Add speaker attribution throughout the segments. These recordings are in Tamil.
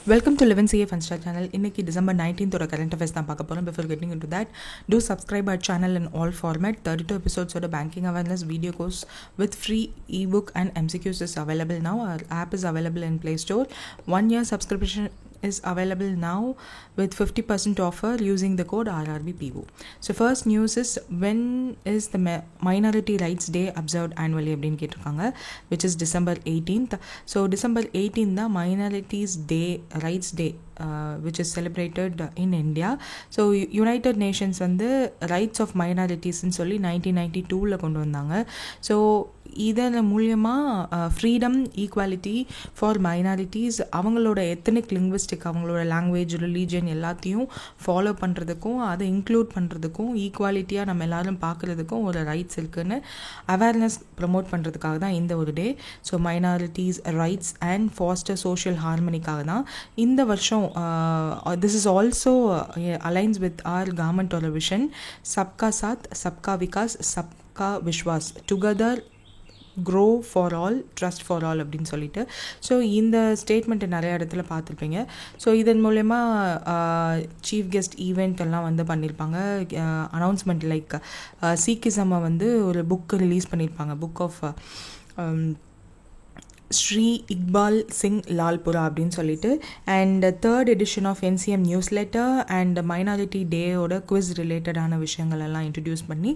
Speaker 1: Welcome to Live CA Funstyle channel. இன்னைக்கு December 19th ஓட current affairs தான் பார்க்க போறோம். Before getting into that, do subscribe our channel in all format. 32 episodes of banking awareness video course with free ebook and MCQs is available now. Our app is available in Play Store. 1 year subscription is available now with 50% offer using the code RRBPO. So first news is, when is the Minority Rights Day observed annually அப்படின்னு கேட்டிருக்காங்க, which is December 18th. So December 18th தான் Minorities Day, Rights Day, which is celebrated in India. So United Nations வந்து Rights of Minorities ன்னு சொல்லி 1992ல கொண்டு வந்தாங்க. ஸோ இதன் மூலியமாக ஃப்ரீடம், ஈக்குவாலிட்டி ஃபார் மைனாரிட்டிஸ், அவங்களோட எத்தனிக் லிங்குவிஸ்டிக், அவங்களோட லாங்குவேஜ், ரிலீஜன் எல்லாத்தையும் ஃபாலோ பண்ணுறதுக்கும் அதை இன்க்ளூட் பண்ணுறதுக்கும் ஈக்குவாலிட்டியாக நம்ம எல்லோரும் பார்க்குறதுக்கும் ஒரு ரைட்ஸ் இருக்குதுன்னு அவேர்னஸ் ப்ரமோட் பண்ணுறதுக்காக தான் இந்த ஒரு day. So minorities rights and foster social ஹார்மனிக்காக தான் இந்த வருஷம். This is also aligns with our கவர்மெண்டோட விஷன், Sabka Saath, Sabka Vikas, Sabka Vishwas, together grow for all, trust for all அப்படின்னு சொல்லிட்டு. ஸோ இந்த ஸ்டேட்மெண்ட்டை நிறைய இடத்துல பார்த்துருப்பீங்க. ஸோ இதன் மூலயமா சீஃப் கெஸ்ட் ஈவெண்ட் எல்லாம் வந்து பண்ணியிருப்பாங்க. அனௌன்ஸ்மெண்ட் லைக் சீக்கிசம்மை வந்து ஒரு புக்கு ரிலீஸ் பண்ணியிருப்பாங்க, புக் ஆஃப் ஸ்ரீ இக்பால் சிங் லால்புரா அப்படின்னு சொல்லிட்டு. And third edition of NCM newsletter and minority டேயோட குவிஸ் ரிலேட்டடான விஷயங்கள் எல்லாம் இன்ட்ரடியூஸ் பண்ணி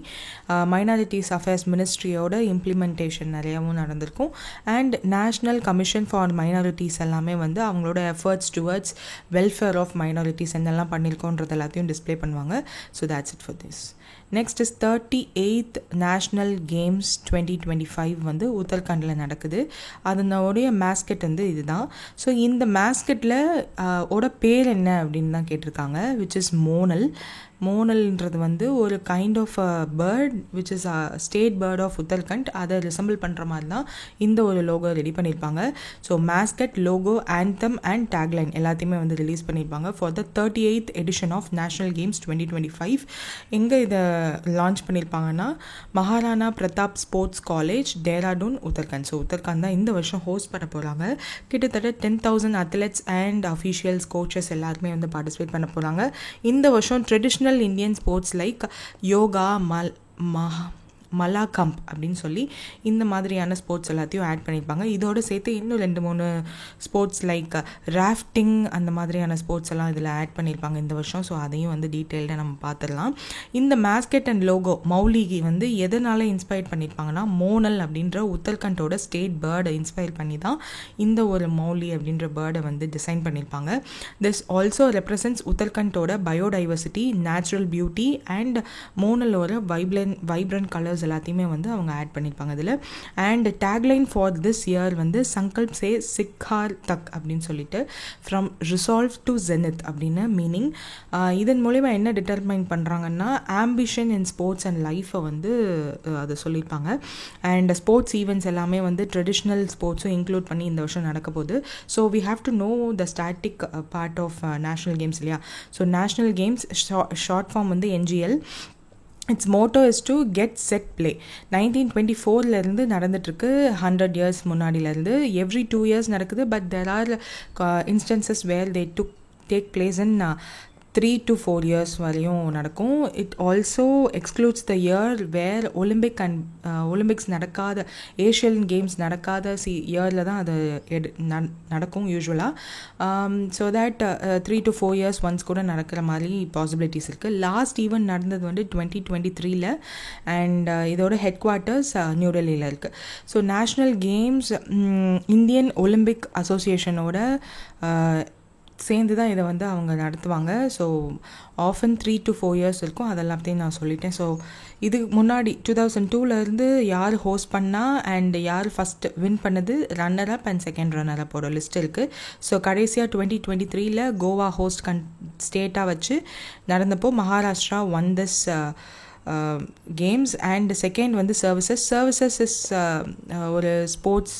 Speaker 1: மைனாரிட்டிஸ் அஃபேர்ஸ் மினிஸ்ட்ரியோட இம்ப்ளிமெண்டேஷன் நிறையாவும் நடந்திருக்கும். And national commission for minorities எல்லாமே வந்து அவங்களோட efforts towards welfare of minorities என்னெல்லாம் பண்ணியிருக்கோன்றது எல்லாத்தையும் டிஸ்பிளே பண்ணுவாங்க. So that's it for this. Next is 38th national games 2025 வந்து உத்தரகாண்டில் நடக்குது. அதனுடைய மேஸ்கெட் வந்து இதுதான். ஸோ இந்த மேஸ்கெட்டில் ஓட பேர் என்ன அப்படின்னு தான் கேட்டிருக்காங்க, விச் இஸ் மோனல். மோனல்ன்றது வந்து ஒரு kind of bird which is state bird of Uttarakhand. அதை ரிசம்பிள் பண்ணுற மாதிரி தான் இந்த ஒரு லோகோ ரெடி பண்ணியிருப்பாங்க. So mascot, logo, anthem and tagline எல்லாத்தையுமே வந்து ரிலீஸ் பண்ணியிருப்பாங்க for the 38th edition of national games 2025. எங்கே இதை லான்ச் பண்ணியிருப்பாங்கன்னா Maharana Pratap sports college, Dehradun, Uttarakhand. So Uttarakhand தான் இந்த வருஷம் ஹோஸ்ட் பண்ண போகிறாங்க. கிட்டத்தட்ட 10,000 அத்லெட்ஸ் அண்ட் அஃபீஷியல்ஸ், கோச்சஸ் எல்லாருமே வந்து பார்ட்டிசிபேட் பண்ண போகிறாங்க. இந்த வருஷம் traditional Indian sports like yoga, மலாகம்ப் அப்படின்னு சொல்லி இந்த மாதிரியான ஸ்போர்ட்ஸ் எல்லாத்தையும் ஆட் பண்ணியிருப்பாங்க. இதோடு சேர்த்து இன்னும் 2-3 ஸ்போர்ட்ஸ் லைக் ராஃப்டிங், அந்த மாதிரியான ஸ்போர்ட்ஸ் எல்லாம் இதில் ஆட் பண்ணியிருப்பாங்க இந்த வருஷம். ஸோ அதையும் வந்து டீட்டெயில்டாக நம்ம பார்த்துடலாம். இந்த மேஸ்கெட் அண்ட் லோகோ மௌலிகி வந்து எதனால் இன்ஸ்பயர் பண்ணியிருப்பாங்கன்னா, மோனல் அப்படின்ற உத்தரகண்டோட ஸ்டேட் பேர்டை இன்ஸ்பயர் பண்ணி தான் இந்த ஒரு மௌலி அப்படின்ற பேர்டை வந்து டிசைன் பண்ணியிருப்பாங்க. திஸ் ஆல்சோ ரெப்ரசன்ட்ஸ் உத்தரகண்டோட பயோடைவர்சிட்டி, நேச்சுரல் பியூட்டி அண்ட் மோனலோட வைப்ரண்ட் கலர்ஸ் எல்லாத்தையுமே வந்து அவங்க ஆட் பண்ணியிருப்பாங்க இதில். And tagline for this year வந்து சங்கல்ப் சே சிக்கார் தக் அப்படின்னு சொல்லிட்டு, ஃப்ரம் ரிசால்வ் டு ஜெனித் அப்படின்னு மீனிங். இதன் மூலமா என்ன டிட்டர்மைன் பண்ணுறாங்கன்னா, ஆம்பிஷன் இன் ஸ்போர்ட்ஸ் அண்ட் லைஃப்பை வந்து அதை சொல்லியிருப்பாங்க. அண்ட் ஸ்போர்ட்ஸ் ஈவெண்ட்ஸ் எல்லாமே வந்து ட்ரெடிஷ்னல் ஸ்போர்ட்ஸும் இன்க்ளூட் பண்ணி இந்த வருஷம் நடக்க போகுது. So we have to know the static part of national games இல்லையா. So national games short form வந்து NGL. Its motto is to get set play. 1924 நடந்துட்டுருக்கு, 100 years முன்னாடியிலேருந்து. எவ்ரி 2 years நடக்குது. But there are instances where they take place in 3 to 4 years வரையும் நடக்கும். It also excludes the year where Olympics நடக்காத, ஏஷியன் கேம்ஸ் நடக்காத இயரில் தான் அது நடக்கும் யூஸ்வலாக. So that 3 to 4 years once கூட நடக்கிற மாதிரி பாசிபிலிட்டிஸ் இருக்குது. லாஸ்ட் ஈவெண்ட் நடந்தது வந்து 2023 அண்ட் இதோட ஹெட் குவார்ட்டர்ஸ் நியூ டெல்லியில் இருக்குது. So national games Indian Olympic அசோசியேஷனோட சேர்ந்து தான் இதை வந்து அவங்க நடத்துவாங்க. ஸோ ஆஃபன் 3 to 4 years இருக்கும். அதெல்லாத்தையும் நான் சொல்லிட்டேன். ஸோ இதுக்கு முன்னாடி 2002 யார் ஹோஸ்ட் பண்ணால் அண்ட் யார் ஃபஸ்ட் வின் பண்ணது, runner up and second runner அப்போட லிஸ்ட் இருக்குது. ஸோ கடைசியாக 2023 கோவா ஹோஸ்ட் ஸ்டேட்டாக வச்சு நடந்தப்போ Maharashtra won this games and second வந்து சர்வீசஸ் இஸ் ஒரு ஸ்போர்ட்ஸ்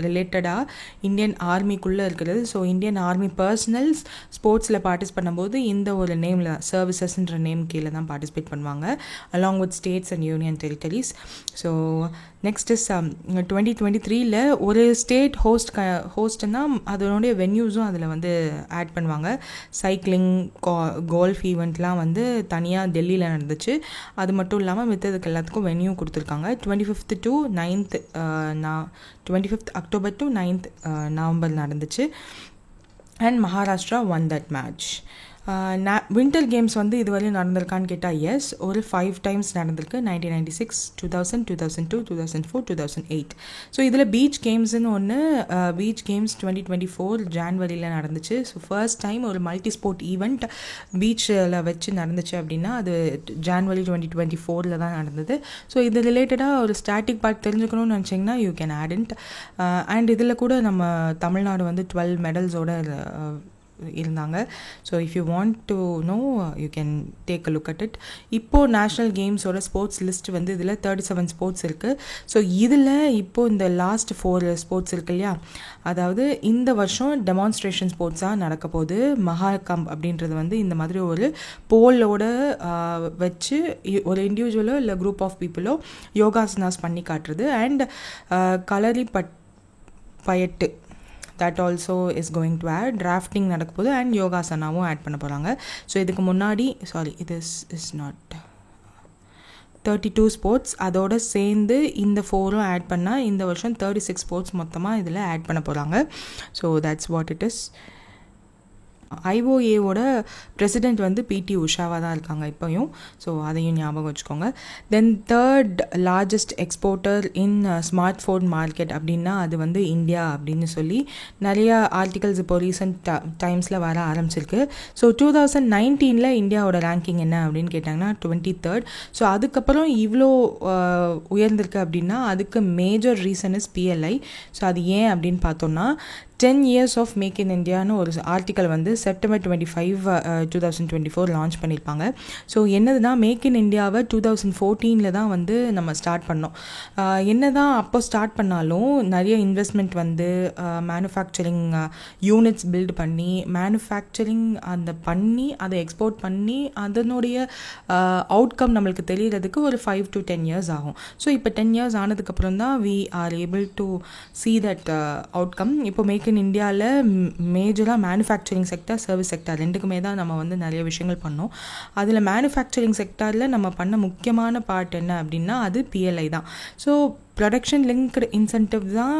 Speaker 1: ரிலேட்டடாக இந்தியன் ஆர்மிக்குள்ளே இருக்கிறது. ஸோ இந்தியன் ஆர்மி பர்சனல்ஸ் ஸ்போர்ட்ஸில் பார்ட்டிசிபேட் பண்ணும்போது இந்த ஒரு நேமில் சர்வீசஸ்ன்ற நேம் கீழே தான் பார்ட்டிசிபேட் பண்ணுவாங்க along with states and union territories. So next is 2023 ஒரு ஸ்டேட் ஹோஸ்ட்னா அதனுடைய வென்யூஸும் அதில் வந்து ஆட் பண்ணுவாங்க. சைக்கிளிங், கோல்ஃப் ஈவெண்ட்லாம் வந்து தனியாக டெல்லியில் நடந்துச்சு. அது மட்டும் இல்லாமல் மித்ததுக்கு எல்லாத்துக்கும் வென்யூ கொடுத்துருக்காங்க. 25th October to 9th November நடந்துச்சு. And Maharashtra won that match. Winter games வந்து இதுவரையும் நடந்திருக்கான்னு கேட்டால் எஸ், ஒரு 5 times நடந்திருக்கு. 1996, 2000, 2002, 2004, 2008. ஸோ இதில் பீச் கேம்ஸ்னு ஒன்று, பீச் கேம்ஸ் 2024 ஜான்வரியில் நடந்துச்சு. ஸோ ஃபர்ஸ்ட் டைம் ஒரு மல்டி ஸ்போர்ட் ஈவெண்ட் பீச்சில் வச்சு நடந்துச்சு அப்படின்னா அது ஜான்வரி 2024 தான் நடந்தது. ஸோ இது ரிலேட்டடாக ஒரு ஸ்டாட்டிக் பார்ட் தெரிஞ்சுக்கணும்னு நினச்சிங்கன்னா you can add it. And இதில் கூட நம்ம தமிழ்நாடு வந்து 12 மெடல்ஸோட இருந்தாங்க. So if you want to know you can take a look at it. இப்போது நேஷ்னல் கேம்ஸோட ஸ்போர்ட்ஸ் லிஸ்ட் வந்து இதில் 37 ஸ்போர்ட்ஸ் இருக்குது. ஸோ இதில் இப்போது இந்த லாஸ்ட் 4 ஸ்போர்ட்ஸ் இருக்கு இல்லையா, அதாவது இந்த வருஷம் டெமான்ஸ்ட்ரேஷன் ஸ்போர்ட்ஸாக நடக்க போகுது. மகாகம்ப் அப்படின்றது வந்து இந்த மாதிரி ஒரு போலோட வச்சு ஒரு இண்டிவிஜுவலோ இல்லை குரூப் ஆஃப் பீப்புளோ யோகாசனாஸ் பண்ணி காட்டுறது. And Kalari payattu that also is going to add. Drafting நடக்க போகுது அண்ட் யோகாசனாவும் ஆட் பண்ண போகிறாங்க. ஸோ இதுக்கு முன்னாடி இது இஸ் நாட் 32 ஸ்போர்ட்ஸ், அதோடு சேர்ந்து இந்த 4ம் ஆட் பண்ணால் இந்த வருஷம் 36 ஸ்போர்ட்ஸ் மொத்தமாக இதில் ஆட் பண்ண போகிறாங்க. So that's what it is. ஐஓஏவோட பிரசிடெண்ட் வந்து பிடி உஷாவாக தான் இருக்காங்க இப்போயும். ஸோ அதையும் ஞாபகம் வச்சுக்கோங்க. Then third largest exporter in smart phone market அப்படின்னா அது வந்து இந்தியா அப்படின்னு சொல்லி நிறையா ஆர்டிகல்ஸ் இப்போ ரீசெண்ட் டைம்ஸில் வர ஆரம்பிச்சிருக்கு. ஸோ 2019 இந்தியாவோட ரேங்கிங் என்ன அப்படின்னு கேட்டாங்கன்னா 23rd. ஸோ அதுக்கப்புறம் இவ்வளோ உயர்ந்திருக்கு அப்படின்னா அதுக்கு major reason is PLI. So அது ஏன் அப்படின்னு பார்த்தோம்னா 10 years of மேக் இன் இந்தியான்னு ஒரு ஆர்டிக்கல் வந்து September 25, 2024 லான்ச் பண்ணியிருப்பாங்க. ஸோ என்னதுன்னா மேக் இன் இந்தியாவை 2014 தான் வந்து நம்ம ஸ்டார்ட் பண்ணோம். என்ன தான் அப்போ ஸ்டார்ட் பண்ணாலும் நிறைய இன்வெஸ்ட்மெண்ட் வந்து மேனுஃபேக்சரிங் யூனிட்ஸ் பில்டு பண்ணி மேனுஃபேக்சரிங் பண்ணி அதை எக்ஸ்போர்ட் பண்ணி அதனுடைய அவுட்கம் நம்மளுக்கு தெரியறதுக்கு ஒரு 5 to 10 years ஆகும். ஸோ இப்போ 10 years ஆனதுக்கப்புறம் தான் we are able to see that outcome. இப்போ மேக் இன் இந்தியாவில் மேஜராக மேனுஃபேக்சரிங் செக்டர், சர்வீஸ் செக்டர் ரெண்டுக்குமே தான் நம்ம வந்து நிறைய விஷயங்கள் பண்ணோம். அதில் மேனுஃபேக்சரிங் செக்டரில் நம்ம பண்ண முக்கியமான பார்ட் என்ன அப்படின்னா அது PLI தான். ஸோ ப்ரொடக்ஷன் லிங்க்டு இன்சென்டிவ் தான்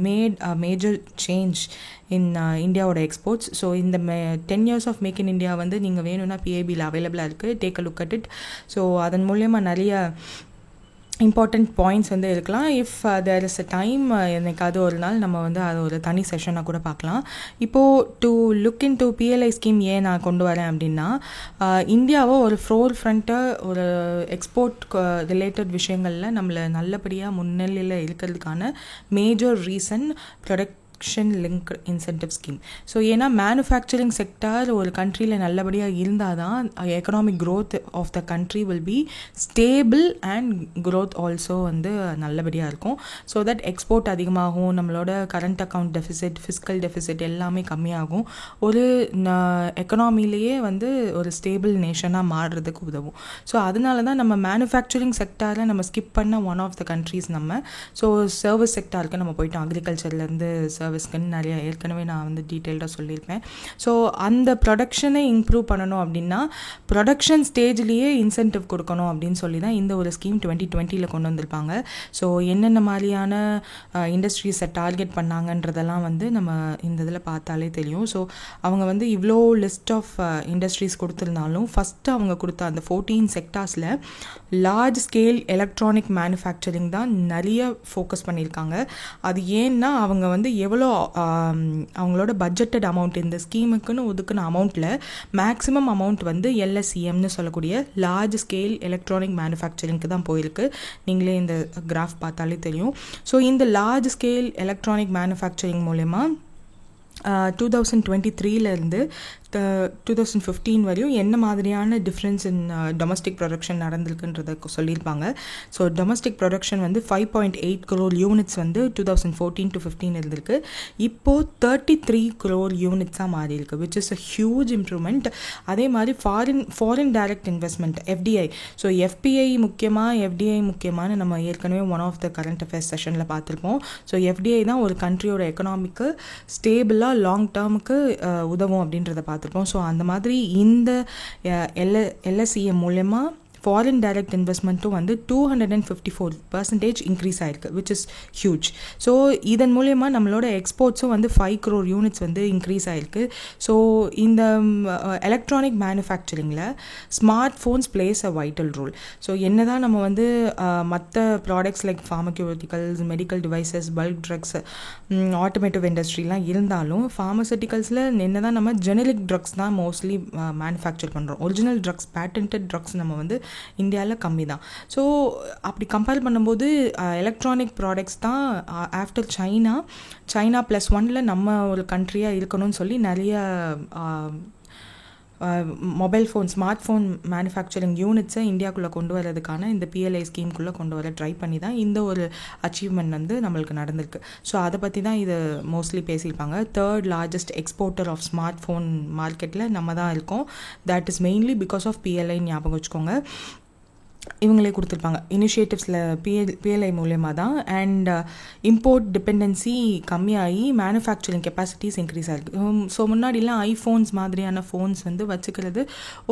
Speaker 1: மேட் மேஜர் சேஞ்ச் இன் இந்தியாவோட எக்ஸ்போர்ட்ஸ். ஸோ இந்த 10 years of make in India வந்து நீங்கள் வேணும்னா PIBயில் அவைலபிளாக இருக்குது. Take a look at it. So அதன் மூலயமா நிறைய இம்பார்ட்டண்ட் பாயிண்ட்ஸ் வந்து இருக்கலாம். If there is a time என்னைக்காவது ஒரு நாள் நம்ம வந்து அதை ஒரு தனி செஷனாக கூட பார்க்கலாம். இப்போது to look in to PLI scheme ஏன் நான் கொண்டு வரேன் அப்படின்னா இந்தியாவை ஒரு ஃப்ரண்ட்டாக ஒரு எக்ஸ்போர்ட் ரிலேட்டட் விஷயங்களில் நம்மளை நல்லபடியாக முன்னிலையில் இருக்கிறதுக்கான major reason linked incentive scheme. So ஏன்னா மேனுஃபேக்சரிங் செக்டார் ஒரு கண்ட்ரியில் நல்லபடியாக இருந்தால் தான் economic growth of the country will be stable and growth also வந்து நல்லபடியாக இருக்கும். ஸோ தட் எக்ஸ்போர்ட் அதிகமாகும், நம்மளோட current account deficit, fiscal deficit எல்லாமே கம்மியாகும், ஒரு எக்கனாமிலேயே வந்து ஒரு ஸ்டேபிள் நேஷனாக மாறுறதுக்கு உதவும். ஸோ அதனால தான் நம்ம மேனுஃபேக்சரிங் செக்டாரை நம்ம ஸ்கிப் பண்ண ஒன் ஆஃப் த கண்ட்ரீஸ் நம்ம. ஸோ சர்வீஸ் செக்டாருக்கு நம்ம போயிட்டோம். அக்ரிகல்ச்சர்லேருந்து சர்வீஸ்க்குன்னு நிறைய ஏற்கனவே நான் வந்து டீட்டெயில்டாக சொல்லியிருப்பேன். ஸோ அந்த ப்ரொடக்ஷனை இம்ப்ரூவ் பண்ணணும் அப்படின்னா ப்ரொடக்ஷன் ஸ்டேஜ்லேயே இன்சென்டிவ் கொடுக்கணும் அப்படின்னு சொல்லி தான் இந்த ஒரு ஸ்கீம் 2020 கொண்டு வந்திருப்பாங்க. ஸோ என்னென்ன மாதிரியான இண்டஸ்ட்ரீஸை டார்கெட் பண்ணாங்கன்றதெல்லாம் வந்து நம்ம இந்த இதில் பார்த்தாலே தெரியும். ஸோ அவங்க வந்து இவ்வளோ லிஸ்ட் ஆஃப் இண்டஸ்ட்ரீஸ் கொடுத்துருந்தாலும் ஃபஸ்ட்டு அவங்க கொடுத்த அந்த 14 செக்டார்ஸில் லார்ஜ் ஸ்கேல் எலக்ட்ரானிக் மேனுஃபேக்சரிங் தான் நிறைய ஃபோக்கஸ் பண்ணியிருக்காங்க. அது ஏன்னா அவங்க வந்து எவ்வளோ அவங்களோட பட்ஜெட்டட் அமௌண்ட் இந்த ஸ்கீமுக்குன்னு ஒதுக்குன அமௌண்ட்டில் மேக்ஸிமம் அமௌண்ட் வந்து LSEMனு சொல்லக்கூடிய லார்ஜ் ஸ்கேல் எலக்ட்ரானிக் மேனுஃபேக்சரிங்க்கு தான் போயிருக்கு. நீங்களே இந்த கிராஃப் பார்த்தாலே தெரியும். ஸோ இந்த லார்ஜ் ஸ்கேல் எலக்ட்ரானிக் மேனுஃபேக்சரிங் மூலமா 2023லேருந்து 2015 வரையும் என்ன மாதிரியான டிஃப்ரென்ஸ் இன் டொமஸ்டிக் ப்ரொடக்ஷன் நடந்திருக்குன்றதை சொல்லியிருப்பாங்க. ஸோ டொமஸ்டிக் ப்ரொடக்ஷன் வந்து 5.8 crore யூனிட்ஸ் வந்து 2014 to 15 இருந்திருக்கு. இப்போது 33 crore யூனிட்ஸாக மாறி இருக்கு, which is a huge improvement. அதே மாதிரி foreign direct investment FDI. So FPI முக்கியமாக FDI முக்கியமான நம்ம ஏற்கனவே one of the current affairs செஷனில் பார்த்துருப்போம். ஸோ FDI தான் ஒரு கண்ட்ரியோட எக்கனாமிக்கு ஸ்டேபிளாக லாங் டேர்முக்கு உதவும் அப்படின்றத பார்த்துருப்போம். ஸோ அந்த மாதிரி இந்த LSEA மூலமா ஃபாரின் டைரக்ட் இன்வெஸ்ட்மெண்ட்டும் வந்து 254% இன்க்ரீஸ் ஆயிருக்கு, விச் இஸ் ஹியூஜ். ஸோ இதன் மூலயமா நம்மளோட எக்ஸ்போர்ட்ஸும் வந்து 5 crore யூனிட்ஸ் வந்து இன்க்ரீஸ் ஆயிருக்கு. ஸோ இந்த எலக்ட்ரானிக் மேனுஃபேக்சரிங்கில் smart phones plays a vital role. So என்ன தான் நம்ம வந்து மற்ற products like pharmaceuticals, medical devices, bulk drugs, automotive இண்டஸ்ட்ரிலாம் இருந்தாலும் ஃபார்மசூட்டிக்கல்ஸில் என்ன தான் நம்ம ஜெனரிக் ட்ரக்ஸ் தான் மோஸ்ட்லி மேனுஃபேக்சர் பண்ணுறோம். ஒரிஜினல் ட்ரக்ஸ், பேட்டன்டட் ட்ரக்ஸ் நம்ம வந்து இந்தியாவில் கம்மி தான். ஸோ அப்படி கம்பேர் பண்ணும்போது எலக்ட்ரானிக் ப்ராடக்ட்ஸ் தான் ஆஃப்டர் சைனா +1 நம்ம ஒரு கண்ட்ரியாக இருக்கணும்னு சொல்லி நிறைய mobile phone, smart phone manufacturing யூனிட்ஸை இந்தியாவுக்குள்ளே கொண்டு வரதுக்கான இந்த PLI ஸ்கீம்குள்ளே கொண்டு வர ட்ரை பண்ணி தான் இந்த ஒரு அச்சீவ்மெண்ட் வந்து நம்மளுக்கு நடந்திருக்கு. ஸோ அதை பற்றி தான் இது மோஸ்ட்லி பேசியிருப்பாங்க. 3rd largest exporter of smart phone மார்க்கெட்டில் நம்ம தான் இருக்கோம். That is mainly because of PLI. ஞாபகம் வச்சுக்கோங்க, இவங்களே கொடுத்துருப்பாங்க இனிஷியேட்டிவ்ஸில் PLI மூலயமா தான். அண்ட் இம்போர்ட் டிபெண்டன்சி கம்மியாகி மேனுஃபேக்சரிங் கெப்பாசிட்டிஸ் இன்க்ரீஸ் ஆகிருக்கு. ஸோ முன்னாடிலாம் ஐஃபோன்ஸ் மாதிரியான ஃபோன்ஸ் வந்து வச்சுக்கிறது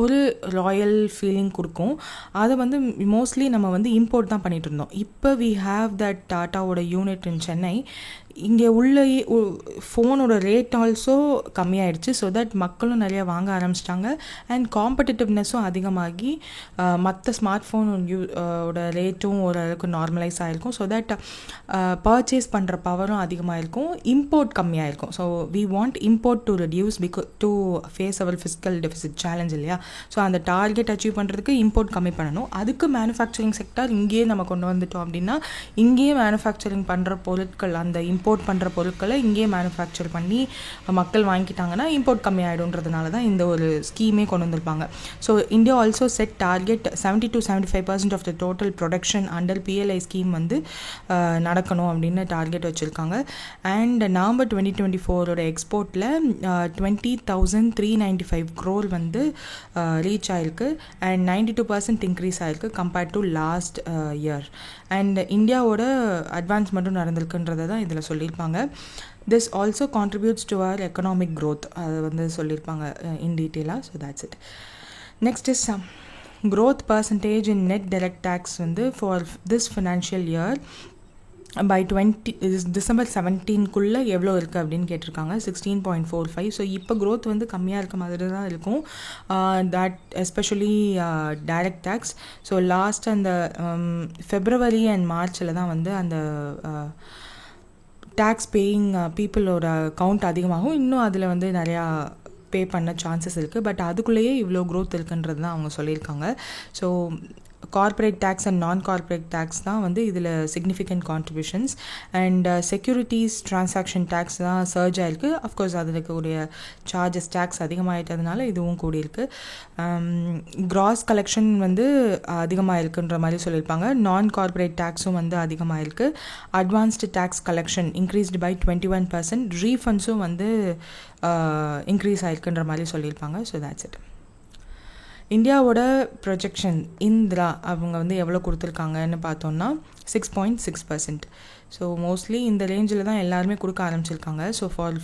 Speaker 1: ஒரு ராயல் ஃபீலிங் கொடுக்கும். அதை வந்து மோஸ்ட்லி நம்ம வந்து இம்போர்ட் தான் பண்ணிகிட்டு இருந்தோம். இப்போ வி ஹாவ் தட் டாட்டாவோட யூனிட் இன் சென்னை. இங்கே உள்ள ஃபோனோட ரேட் ஆல்சோ கம்மியாயிடுச்சு. ஸோ தட் மக்களும் நிறையா வாங்க ஆரம்பிச்சிட்டாங்க. அண்ட் காம்படிட்டிவ்னஸும் அதிகமாகி மற்ற ஸ்மார்ட் ஃபோனோட ரேட்டும் ஓரளவுக்கு நார்மலைஸ் ஆகிருக்கும். ஸோ தட் பர்ச்சேஸ் பண்ணுற பவரும் அதிகமாக இருக்கும், இம்போர்ட் கம்மியாக இருக்கும். So we want import to reduce to face our fiscal deficit challenge இல்லையா. ஸோ அந்த டார்கெட் அச்சீவ் பண்ணுறதுக்கு இம்போர்ட் கம்மி பண்ணணும். அதுக்கு மேனுஃபேக்சரிங் செக்டர் இங்கேயே நம்ம கொண்டு வந்துட்டோம் அப்படின்னா இங்கேயே மேனுஃபேக்சரிங் பண்ணுற பொருட்கள், அந்த இம்போர்ட் பண்ணுற பொருட்களை இங்கேயே மேனுஃபேக்சர் பண்ணி மக்கள் வாங்கிட்டாங்கன்னா இம்போர்ட் கம்மியாயிடும்ன்றதுனால தான் இந்த ஒரு ஸ்கீமே கொண்டு வந்திருப்பாங்க. So India also set target 70-75% of the total production under PLI scheme வந்து நடக்கணும் அப்படின்னு டார்கெட் வச்சுருக்காங்க. அண்ட் நவம்பர் 2024 எக்ஸ்போர்ட்டில் 20,395 crore வந்து ரீச் ஆயிருக்கு. அண்ட் 92% இன்க்ரீஸ் ஆயிருக்கு compared to last year. And இந்தியாவோட அட்வான்ஸ்மெண்ட்டும் நடந்திருக்குன்றதை தான் இதில் சொல்லியிருப்பாங்க. This also contributes to our economic growth, அதை வந்து சொல்லியிருப்பாங்க இன் டீட்டெயிலாக. So that's it. Next is growth percentage in net direct tax வந்து for this financial year by December 17 எவ்வளோ இருக்குது அப்படின்னு கேட்டிருக்காங்க. 16.45. ஸோ இப்போ க்ரோத் வந்து கம்மியாக இருக்க மாதிரி தான் இருக்கும். That especially direct tax. So last அந்த February and Marchல தான் வந்து அந்த டேக்ஸ் பேயிங் பீப்புளோட கவுண்ட் அதிகமாகும். இன்னும் அதில் வந்து நிறையா பே பண்ண சான்சஸ் இருக்குது. பட் அதுக்குள்ளேயே இவ்வளோ க்ரோத் இருக்குன்றது தான் அவங்க சொல்லியிருக்காங்க. So corporate tax and non corporate tax தான் வந்து இதில் significant contributions. And securities transaction tax தான் சர்ஜ் ஆகிருக்கு. அஃப்கோர்ஸ் அதில் இருக்கக்கூடிய சார்ஜஸ் டேக்ஸ் அதிகமாகிட்டதுனால இதுவும் கூடியிருக்கு. கிராஸ் கலெக்ஷன் வந்து அதிகமாக இருக்குன்ற மாதிரி சொல்லியிருப்பாங்க. நான் கார்ப்பரேட் டேக்ஸும் வந்து அதிகமாக இருக்குது. Advanced tax collection increased by 21%. ரீஃபண்ட்ஸும் வந்து இன்க்ரீஸ் ஆகிருக்குன்ற மாதிரி சொல்லியிருப்பாங்க. So that's it. இந்தியாவோட ப்ரொஜெக்ஷன் இந்திரா அவங்க வந்து எவ்வளோ கொடுத்துருக்காங்கன்னு பார்த்தோன்னா 6.6%. ஸோ மோஸ்ட்லி இந்த ரேஞ்சில் தான் எல்லாருமே கொடுக்க ஆரம்பிச்சிருக்காங்க. So for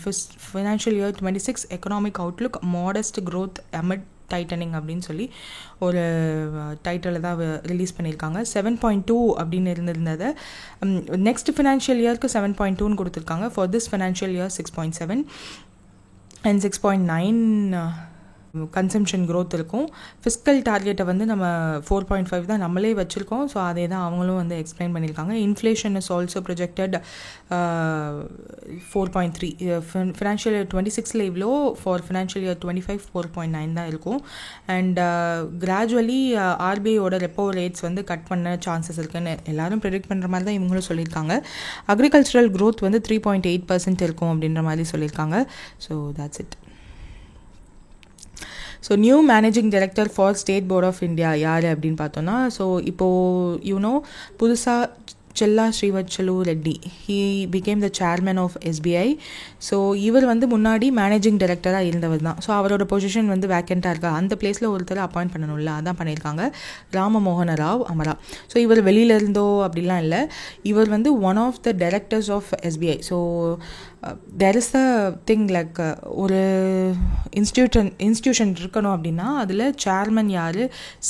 Speaker 1: financial year 26 economic Outlook modest growth AMET tightening அப்படின்னு சொல்லி ஒரு டைட்டில் தான் ரிலீஸ் பண்ணியிருக்காங்க. 7.2 அப்படின்னு இருந்திருந்ததை நெக்ஸ்ட் ஃபினான்ஷியல் இயருக்கு 7.2ன்னு கொடுத்துருக்காங்க. For this financial year 6.7 and 6.9 consumption growth இருக்கும். ஃபிஸ்கல் டார்கெட்டை வந்து நம்ம 4.5 தான் நம்மளே வச்சுருக்கோம். ஸோ அதே தான் அவங்களும் வந்து எக்ஸ்பிளைன் பண்ணியிருக்காங்க. Inflation is also projected 4.3. Financial year 26 இவ்வளோ, ஃபார் ஃபினான்ஷியல் இயர் 25 4.9 தான் இருக்கும். அண்ட் கிராஜுவலி ஆர்பிஐயோட ரெப்போ ரேட்ஸ் வந்து கட் பண்ண சான்சஸ் இருக்குன்னு எல்லாரும் ப்ரெடிக்ட் பண்ணுற மாதிரி தான் இவங்களும் சொல்லியிருக்காங்க. அக்ரிகல்ச்சரல் க்ரோத் வந்து 3.8% இருக்கும் அப்படின்ற மாதிரி சொல்லியிருக்காங்க. So that's it. So new managing director for state board of India யார் அப்படின்னு பார்த்தோன்னா, ஸோ இப்போது புதுசாக Chella Srivatsalu Reddy he became the chairman of SBI. So இவர் வந்து முன்னாடி மேனேஜிங் டைரக்டராக இருந்தவர் தான். ஸோ அவரோட பொசிஷன் வந்து வேக்கண்ட்டாக இருக்கா, அந்த பிளேஸில் ஒருத்தர் அப்பாயிண்ட் பண்ணணும்ல, அதான் பண்ணியிருக்காங்க, ராமமோகன ராவ் அமரா. ஸோ இவர் வெளியிலேருந்தோ அப்படிலாம் இல்லை, இவர் வந்து one of the directors of SBI. So there is the thing like ஒரு இன்ஸ்டியூஷன் இருக்கணும் அப்படின்னா அதில் சேர்மன் யார்,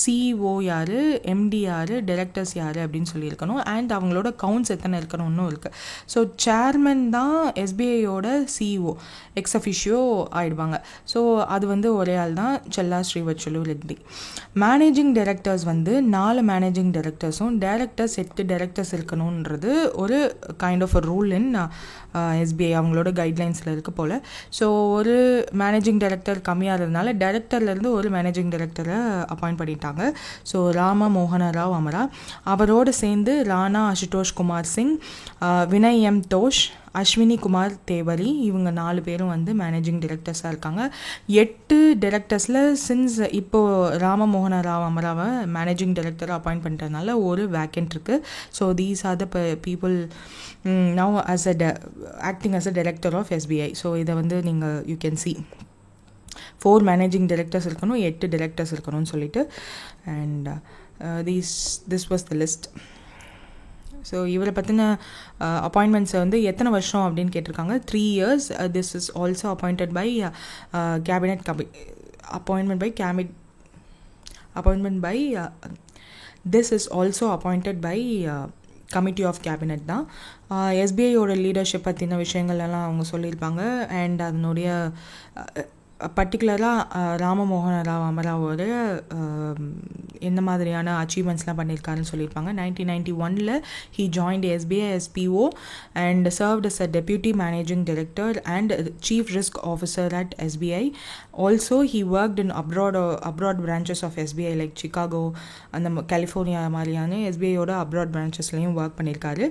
Speaker 1: சிஇஓ யார், எம்டி யார், டைரக்டர்ஸ் யார் அப்படின்னு சொல்லியிருக்கணும். அண்ட் அவங்களோட கவுண்ட்ஸ் எத்தனை இருக்கணும்னு இருக்குது. ஸோ சேர்மன் தான் எஸ்பிஐயோட சிஇஓ, எக்ஸ் அஃபிஷியோ ஆயிடுவாங்க. ஸோ அது வந்து ஒரே ஆள் தான், செல்லா ஸ்ரீவத்சலு ரெட்டி. மேனேஜிங் டைரக்டர்ஸ் வந்து 4 மேனேஜிங் டைரக்டர்ஸும் டைரக்டர்ஸ் 8 டைரக்டர்ஸ் இருக்கணுன்றது ஒரு kind of a rule in SBI, அவங்களோட கைட்லைன்ஸில் இருக்க போல். ஸோ ஒரு மேனேஜிங் டைரக்டர் கம்மியாக இருந்ததுனால டைரக்டர்லேருந்து ஒரு மேனேஜிங் டைரக்டரை அப்பாயிண்ட் பண்ணிட்டாங்க. ஸோ ராம மோகன ராவ் அமரா, அவரோடு சேர்ந்து ராணா அசுதோஷ் குமார் சிங், வினய் எம் தோஷ், அஸ்வினி குமார் தேவரி, இவங்க 4 பேரும் வந்து மேனேஜிங் டைரக்டர்ஸாக இருக்காங்க. 8 டைரக்டர்ஸில் சின்ஸ் இப்போது ராமமோகன ராவ் அமராவை மேனேஜிங் டைரக்டராக அப்பாயிண்ட் பண்ணிட்டதுனால ஒரு வேக்கண்ட் இருக்குது. So these are the people now as acting as a director of SBI. So இதை வந்து நீங்கள் you can see 4 managing directors இருக்கணும், 8 டைரக்டர்ஸ் இருக்கணும்னு சொல்லிட்டு. And this was the list. So இவரை பற்றின அப்பாயின்மெண்ட்ஸை வந்து எத்தனை வருஷம் அப்படின்னு கேட்டிருக்காங்க. 3 years. This is also appointed by cabinet this is also appointed by committee of cabinet தான். எஸ்பிஐயோட லீடர்ஷிப் பற்றின விஷயங்கள்லாம் அவங்க சொல்லியிருப்பாங்க. அண்ட் அதனுடைய பர்டிகுலராக ராமமோகன ராவ் அமராவோட எந்த மாதிரியான அச்சீவ்மெண்ட்ஸ்லாம் பண்ணியிருக்காருன்னு சொல்லியிருப்பாங்க. 1991 he joined SBI as PO and served as a deputy managing director and chief risk officer at SBI. Also he worked in abroad branches of SBI like Chicago and California மாதிரியான SBI-யோட abroad branchesலையும் ஒர்க் பண்ணியிருக்காரு.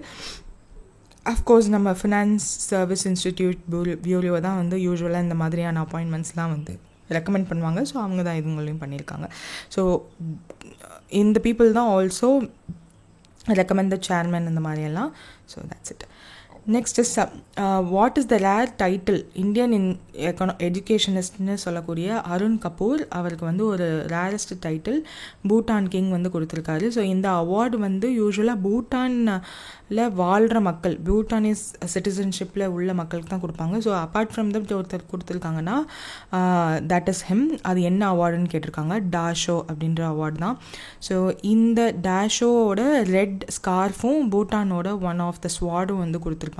Speaker 1: அஃப்கோர்ஸ் நம்ம ஃபினான்ஸ் சர்வீஸ் இன்ஸ்டிடியூட் பியூரோ தான் வந்து யூஸ்வலாக இந்த மாதிரியான அப்பாயின்மெண்ட்ஸ்லாம் வந்து ரெக்கமெண்ட் பண்ணுவாங்க. ஸோ அவங்க தான் இதுங்களையும் பண்ணியிருக்காங்க. ஸோ இந்த பீப்புள் தான் ஆல்சோ ரெக்கமெண்ட் த சேர்மன் இந்த மாதிரியெல்லாம். So that's it. Next is what is the rare title Indian எஜுகேஷனிஸ்ட்னு சொல்லக்கூடிய அருண் கபூர் அவருக்கு வந்து ஒரு ரேரஸ்ட் டைட்டில் பூட்டான் கிங் வந்து கொடுத்துருக்காரு. ஸோ இந்த அவார்டு வந்து யூஸ்வலாக பூட்டானில் வாழ்கிற மக்கள், பூட்டானிஸ் சிட்டிசன்ஷிப்பில் உள்ள மக்களுக்கு தான் கொடுப்பாங்க. ஸோ அப்பார்ட் ஃப்ரம் தட் ஒருத்தர் கொடுத்துருக்காங்கன்னா தட் இஸ் ஹிம். அது என்ன அவார்டுன்னு கேட்டிருக்காங்க. டாஷோ அப்படின்ற அவார்டு தான். ஸோ இந்த டாஷோவோட ரெட் ஸ்கார்ஃபும் பூட்டானோட ஒன் ஆஃப் த ஸ்வாடும் வந்து கொடுத்துருக்காங்க.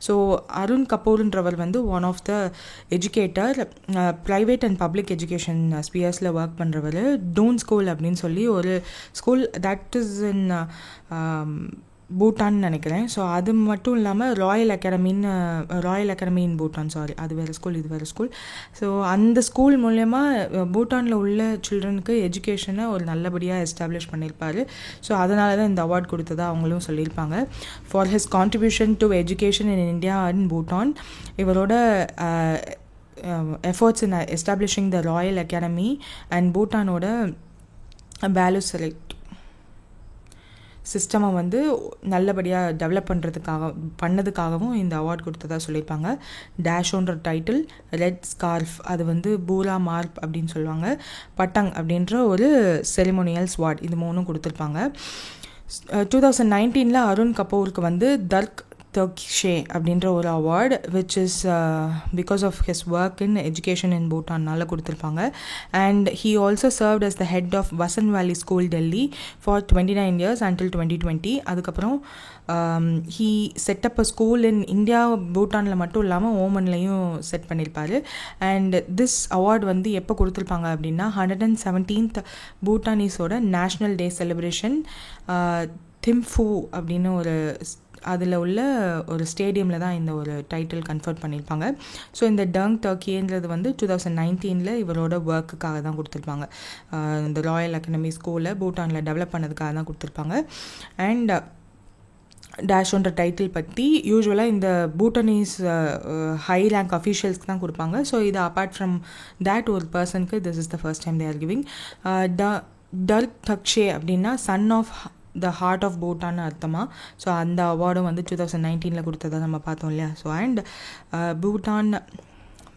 Speaker 1: ஸோ அருண் கபூர்ன்றவர் வந்து one of the educator, private and public education ஸ்பியர்ஸில் ஒர்க் பண்ணுறவர். டூன் ஸ்கூல் அப்படின்னு சொல்லி ஒரு ஸ்கூல் தட் இஸ் இன் பூட்டான்னு நினைக்கிறேன். ஸோ அது மட்டும் இல்லாமல் royal academy in Bhutan, sorry அது வேறு ஸ்கூல் இது வேறு ஸ்கூல். ஸோ அந்த ஸ்கூல் மூலயமா பூட்டானில் உள்ள சில்ட்ரனுக்கு எஜுகேஷனை ஒரு நல்லபடியாக எஸ்டாப்ளிஷ் பண்ணியிருப்பார். ஸோ அதனால தான் இந்த அவார்ட் கொடுத்ததா அவங்களும் சொல்லியிருப்பாங்க. For his contribution to education in India and Bhutan. இவரோட efforts in establishing the royal academy and பூட்டானோட வேல்யூ செலக்ட் சிஸ்டமை வந்து நல்லபடியாக டெவலப் பண்ணதுக்காகவும் இந்த அவார்ட் கொடுத்ததா சொல்லியிருப்பாங்க. டேஷோன்ற டைட்டில், ரெட் ஸ்கார்ஃப் அது வந்து பூரா மார்ப் அப்படின்னு சொல்லுவாங்க, பட்டங் அப்படின்ற ஒரு செரிமோனியல் ஸ்வாட், இது 3 கொடுத்துருப்பாங்க. 2019 அருண் கபூருக்கு வந்து தர்க் தக்ஷே அப்படின்ற ஒரு award which is because of his work in education in பூட்டான்னால கொடுத்துருப்பாங்க. And he also served as the head of Vasant valley school Delhi for 29 years until 2020. அதுக்கப்புறம் he set up a school in India, பூட்டானில் மட்டும் இல்லாமல் ஓமன்லையும் செட் பண்ணியிருப்பார். அண்ட் திஸ் அவார்டு வந்து எப்போ கொடுத்துருப்பாங்க அப்படின்னா 117th பூட்டானீஸோட நேஷ்னல் டே செலிப்ரேஷன் திம்ஃபூ அப்படின்னு ஒரு அதில் உள்ள ஒரு ஸ்டேடியமில் தான் இந்த ஒரு டைட்டில் கன்ஃபர்ட் பண்ணியிருப்பாங்க. ஸோ இந்த டங் டர்க்கின்றது வந்து 2019 இவரோட ஒர்க்குக்காக தான் கொடுத்துருப்பாங்க. இந்த ராயல் அகாடமி ஸ்கூலை பூட்டானில் டெவலப் பண்ணதுக்காக தான் கொடுத்துருப்பாங்க. அண்ட் டேஷ்ன்ற டைட்டில் பற்றி யூஸ்வலாக இந்த பூட்டானீஸ் ஹை ரேங்க் அஃபீஷியல்ஸ்க்கு தான் கொடுப்பாங்க. ஸோ இது அப்பார்ட் ஃப்ரம் தேட் ஒரு பர்சனுக்கு this is the first time they are giving. Druk Thuksey அப்படின்னா son of the heart of பூட்டான்னு அர்த்தமா. ஸோ அந்த அவார்டும் வந்து 2019 கொடுத்ததை நம்ம பார்த்தோம் இல்லையா. ஸோ அண்ட் பூட்டான்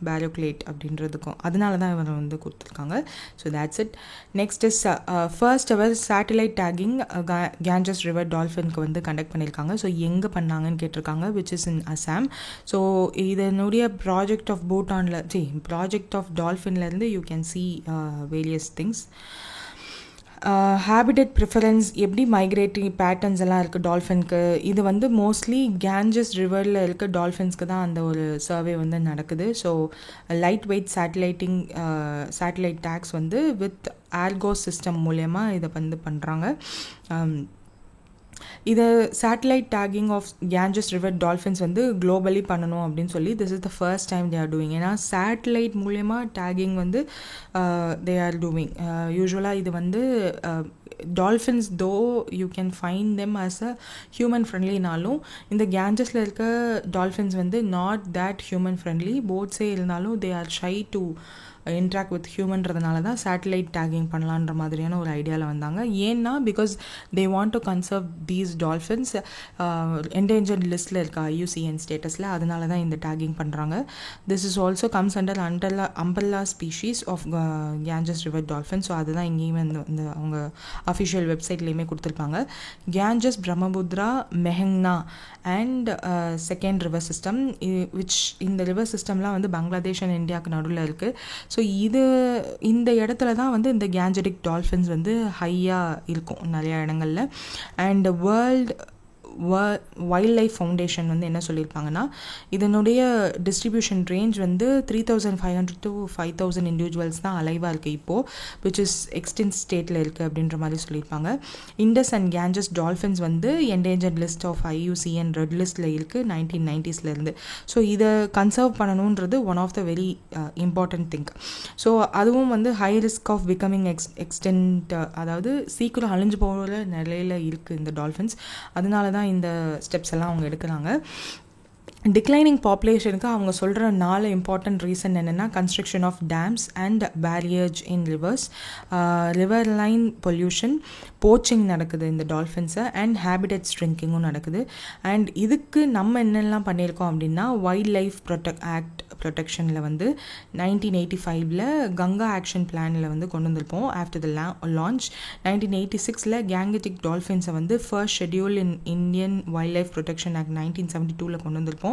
Speaker 1: பேரோக்லேட் அப்படின்றதுக்கும் அதனால தான் இவர் வந்து கொடுத்துருக்காங்க. So that's it. Next is first ever satellite tagging Ganges river டால்ஃபின்க்கு வந்து கண்டக்ட் பண்ணியிருக்காங்க. ஸோ எங்கே பண்ணாங்கன்னு கேட்டிருக்காங்க, which is in Assam. So இதனுடைய ப்ராஜெக்ட் ஆஃப் பூட்டானில் ப்ராஜெக்ட் ஆஃப் டால்ஃபின்லேருந்து you can see various things. Habitat preference, எப்படி மைக்ரேட்டிங் பேட்டர்ன்ஸ் எல்லாம் இருக்குது டால்ஃபின்க்கு. இது வந்து மோஸ்ட்லி கேஞ்சஸ் ரிவரில் இருக்க டால்ஃபின்ஸ்க்கு தான் அந்த ஒரு சர்வே வந்து நடக்குது. So light weight satellite tags வந்து வித் ஆல்கோஸ் சிஸ்டம் மூலயமா இதை வந்து பண்ணுறாங்க. இதை satellite tagging of Ganges river dolphins வந்து குளோபலி பண்ணணும் அப்படின்னு சொல்லி this is the first time they are doing. ஏன்னா சேட்டலைட் மூலயமா டேகிங் வந்து தே ஆர் டூயிங். யூஸ்வலாக இது வந்து dolphins though you can find them as a human ஃப்ரெண்ட்லினாலும் இந்த கேஞ்சஸில் இருக்க டால்ஃபின்ஸ் வந்து நாட் தேட் ஹியூமன் ஃப்ரெண்ட்லி. போட்ஸே இருந்தாலும் they are shy to interact with ஹியூமன்றதுனால தான் சேட்டலைட் டேகிங் பண்ணலான்ற மாதிரியான ஒரு ஐடியாவில் வந்தாங்க. ஏன்னா because they want to conserve these dolphins endangered லிஸ்ட்டில் இருக்கா IUCN ஸ்டேட்டஸில், அதனால தான் இந்த டேகிங் பண்ணுறாங்க. This is also comes under umbrella species of Ganges river dolphin. So அதுதான் இங்கேயுமே இந்த அவங்க அஃபிஷியல் வெப்சைட்லேயுமே கொடுத்துருப்பாங்க. Ganges, Brahmaputra, Meghna and second river system, which இந்த ரிவர் சிஸ்டம்லாம் வந்து பங்களாதேஷ் அண்ட் இந்தியாவுக்கு நடுவில் இருக்குது. ஸோ இந்த இடத்துல தான் வந்து இந்த கேஞ்சடிக் டால்ஃபின்ஸ் வந்து ஹையாக இருக்கும் நிறையா இடங்களில். அண்ட் வைல்ட் லைஃப் ஃபவுண்டேஷன் வந்து என்ன சொல்லியிருப்பாங்கன்னா இதனுடைய டிஸ்ட்ரிபியூஷன் ரேஞ்ச் வந்து 3500 to 5000 இண்டிவிஜுவல்ஸ் தான் அலைவாக இருக்குது இப்போது, விச் இஸ் எக்ஸ்டென்ட் ஸ்டேட்டில் இருக்குது அப்படின்ற மாதிரி சொல்லியிருப்பாங்க. இண்டஸ் அண்ட் கேஞ்சஸ் டால்ஃபின்ஸ் வந்து endangered list of IUCN red லிஸ்ட்டில் இருக்குது 1990s. ஸோ இதை கன்சர்வ் பண்ணணுன்றது one of the very important thing. So அதுவும் வந்து high risk of becoming extinct, அதாவது சீக்கிரம் அழிஞ்சு போகிற நிலையில் இருக்குது இந்த டால்ஃபின்ஸ். அதனால தான் இந்த ஸ்டெப்ஸ் எல்லாம் அவங்க எடுக்கிறாங்க. டிக்ளைனிங் பாப்புலேஷனுக்கு அவங்க சொல்கிற 4 இம்பார்ட்டன்ட் ரீசன் என்னென்னா construction of dams and barriers in rivers, river line pollution, poaching நடக்குது இந்த டால்ஃபின்ஸை, அண்ட் ஹேபிடேட் ஸ்ட்ரிங்கிங்கும் நடக்குது. அண்ட் இதுக்கு நம்ம என்னெல்லாம் பண்ணியிருக்கோம் அப்படின்னா வைல்ட் லைஃப் ப்ரொடெக்ஷனில் வந்து 1985 கங்கா ஆக்ஷன் பிளானில் வந்து கொண்டு வந்திருப்போம். ஆஃப்டர் த லான்ச் 1986 கேங்கடிக் டால்ஃபின்ஸை வந்து first schedule in Indian wild life protection act 1972 கொண்டு வந்திருப்போம்.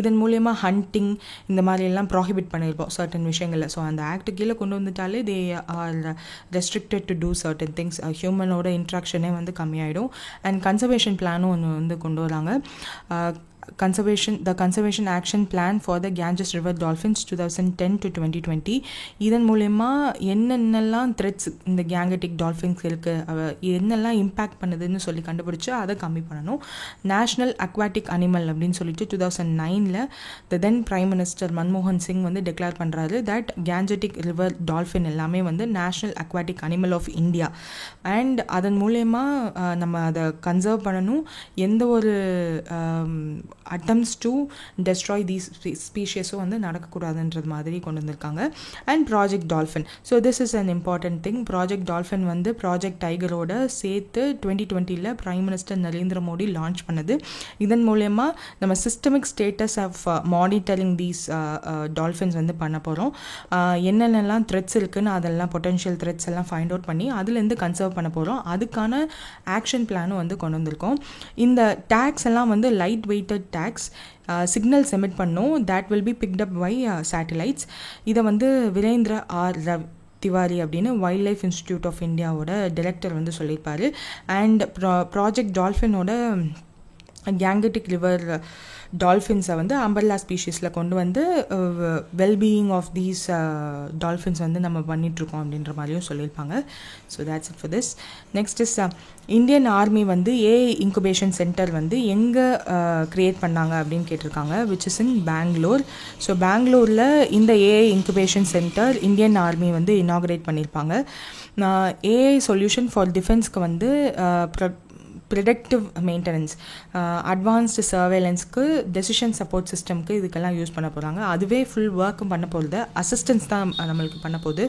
Speaker 1: இதன் மூலயமா ஹண்டிங் இந்த மாதிரி எல்லாம் ப்ராஹிபிட் பண்ணியிருப்போம் சர்டன் விஷயங்களில். ஸோ அந்த ஆக்ட் கீழே கொண்டு வந்துட்டாலே they are restricted to do certain things. ஹியூமனோட இன்ட்ராக்ஷனே வந்து கம்மியாயிடும். அண்ட் கன்சர்வேஷன் பிளானும் ஒன்று வந்து கொண்டு வராங்க. the conservation action plan for the Ganges river dolphins 2010 to 2020. இதன் மூலமா என்னென்னலாம் த்ரெட்ஸ் இந்த கேங்கடிக் டால்ஃபின்ஸ் இருக்குது, என்னெல்லாம் இம்பேக்ட் பண்ணுதுன்னு சொல்லி கண்டுபிடிச்சு அதை கம்மி பண்ணணும். நேஷ்னல் அக்வாட்டிக் அனிமல் அப்படின்னு சொல்லிட்டு 2009 த தென் பிரைம் மினிஸ்டர் மன்மோகன் சிங் வந்து டிக்ளேர் பண்ணுறாரு தட் கேங்கடிக் ரிவர் டால்ஃபின் எல்லாமே வந்து national aquatic animal of India. And அதன் மூலயமா நம்ம அதை கன்சர்வ் பண்ணணும். எந்த ஒரு attempts to destroy these species வந்து நடக்கக்கூடாதுன்றது மாதிரி கொண்டு வந்திருக்காங்க. And project dolphin, so this is an important thing. Project dolphin வந்து ப்ராஜெக்ட் டைகரோட சேர்த்து 2020 prime minister Narendra Modi launch பண்ணது. இதன் மூலயமா நம்ம systemic status of monitoring these dolphins வந்து பண்ண போகிறோம். என்னென்னலாம் த்ரெட்ஸ் இருக்குன்னு அதெல்லாம் பொட்டென்ஷியல் த்ரெட்ஸ் எல்லாம் ஃபைண்ட் அவுட் பண்ணி அதுலேருந்து கன்சர்வ் பண்ண போகிறோம். அதுக்கான ஆக்ஷன் பிளானும் வந்து கொண்டு வந்திருக்கோம். இந்த டேக்ஸ் எல்லாம் வந்து light weighted tags signals emit பண்ணும். That will be picked up by satellites. இதை வந்து விரேந்திர ஆர் திவாரி அப்படின்னு வைல்ட் லைஃப் இன்ஸ்டிடியூட் ஆஃப் இந்தியாவோட டைரக்டர் வந்து சொல்லியிருப்பார். அண்ட் ப்ராஜெக்ட் டால்ஃபினோட கேங்கட்டிக் ரிவர் டால்ஃபின்ஸை வந்து அம்பர்லா ஸ்பீஷீஸில் கொண்டு வந்து வெல்பீயிங் ஆஃப் தீஸ் டால்ஃபின்ஸ் வந்து நம்ம பண்ணிகிட்ருக்கோம் அப்படின்ற மாதிரியும் சொல்லியிருப்பாங்க. So that's it for this. Next is Indian army வந்து ஏஐ இன்குபேஷன் சென்டர் வந்து எங்கே க்ரியேட் பண்ணாங்க அப்படின்னு கேட்டிருக்காங்க, which is in Bangalore. So பெங்களூரில் இந்த AI incubation centre Indian army வந்து இனாகுரேட் பண்ணியிருப்பாங்க. ஏஐ சொல்யூஷன் ஃபார் டிஃபென்ஸ்க்கு வந்து ப்ரிடக்டிவ் மெயின்டெனன்ஸ், அட்வான்ஸ்டு சர்வேலன்ஸ்க்கு, டெசிஷன் சப்போர்ட் சிஸ்டம்க்கு இதுக்கெல்லாம் யூஸ் பண்ண போகிறாங்க. அதுவே ஃபுல் ஒர்க்கும் பண்ண போகிறது அசிஸ்டன்ஸ் தான் நம்மளுக்கு பண்ண போகுது.